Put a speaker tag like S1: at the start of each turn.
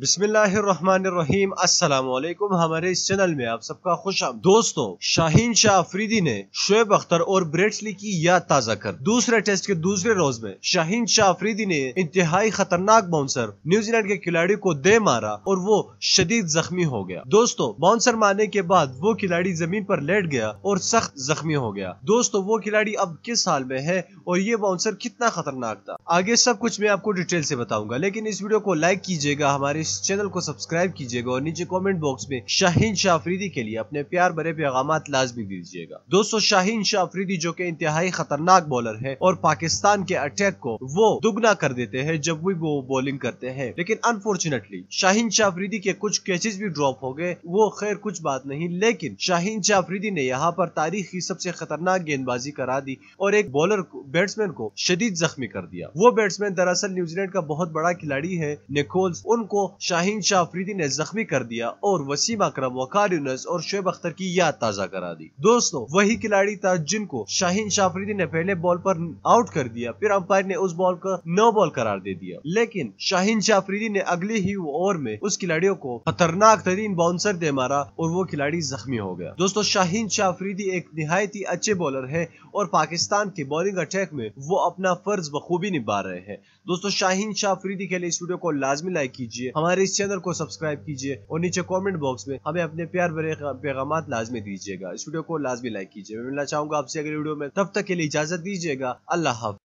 S1: बिस्मिल्लाहिर्रहमानिर्रहीम अस्सलाम वालेकुम। हमारे इस चैनल में आप सबका खुशामदीद। दोस्तों, शाहीन शाह अफरीदी ने शोएब अख्तर और ब्रेट ली की याद ताज़ा कर दूसरे टेस्ट के दूसरे रोज में शाहीन शाह अफरीदी ने इंतहाई खतरनाक बाउंसर न्यूजीलैंड के खिलाड़ी को दे मारा और वो शदीद जख्मी हो गया। दोस्तों, बाउंसर मारने के बाद वो खिलाड़ी जमीन पर लेट गया और सख्त जख्मी हो गया। दोस्तों, वो खिलाड़ी अब किस हाल में है और ये बाउंसर कितना खतरनाक था, आगे सब कुछ मैं आपको डिटेल से बताऊंगा। लेकिन इस वीडियो को लाइक कीजिएगा, हमारे इस चैनल को सब्सक्राइब कीजिएगा और नीचे कमेंट बॉक्स में शाहीन शाह अफरीदी के लिए अपने प्यार भरे पैगामात लाजमी दीजिएगा। दोस्तों, शाहीन शाह अफरीदी जो कि इंतहाई खतरनाक बॉलर है और पाकिस्तान के अटैक को वो दुगना कर देते हैं जब भी वो बॉलिंग करते हैं। लेकिन अनफॉर्चुनेटली शाहीन शाह अफरीदी के कुछ कैचेस भी ड्रॉप हो गए, वो खैर कुछ बात नहीं। लेकिन शाहीन शाह अफरीदी ने यहाँ पर तारीख की सबसे खतरनाक गेंदबाजी करा दी और एक बॉलर बैट्समैन को शदीद जख्मी कर दिया। वो बैट्समैन दरअसल न्यूजीलैंड का बहुत बड़ा खिलाड़ी है निकोल्स, उनको शाहीन शाह अफरीदी ने जख्मी कर दिया और वसीम अकरम, वकार यूनुस और शोएब अख्तर की याद ताज़ा करा दी। दोस्तों, वही खिलाड़ी था जिनको शाहीन शाह अफरीदी ने पहले बॉल पर आउट कर दिया, फिर अंपायर ने उस बॉल को नो बॉल करार दे दिया। लेकिन शाहीन शाह अफरीदी ने अगले ही ओवर में उस खिलाड़ियों को खतरनाक तरीन बाउंसर दे मारा और वो खिलाड़ी जख्मी हो गया। दोस्तों, शाहीन शाह अफरीदी एक निहायत ही अच्छे बॉलर है और पाकिस्तान के बॉलिंग अटैक में वो अपना फर्ज बखूबी निभा रहे हैं। दोस्तों, शाहीन शाह अफरीदी के लिए इस वीडियो को लाजमी लाइक कीजिए, हमारे इस चैनल को सब्सक्राइब कीजिए और नीचे कमेंट बॉक्स में हमें अपने प्यार भरे पैगामात लाजमी दीजिएगा। इस वीडियो को लाजमी लाइक कीजिए। मैं मिलना चाहूंगा आपसे अगले वीडियो में, तब तक के लिए इजाजत दीजिएगा। अल्लाह हाफ़िज़।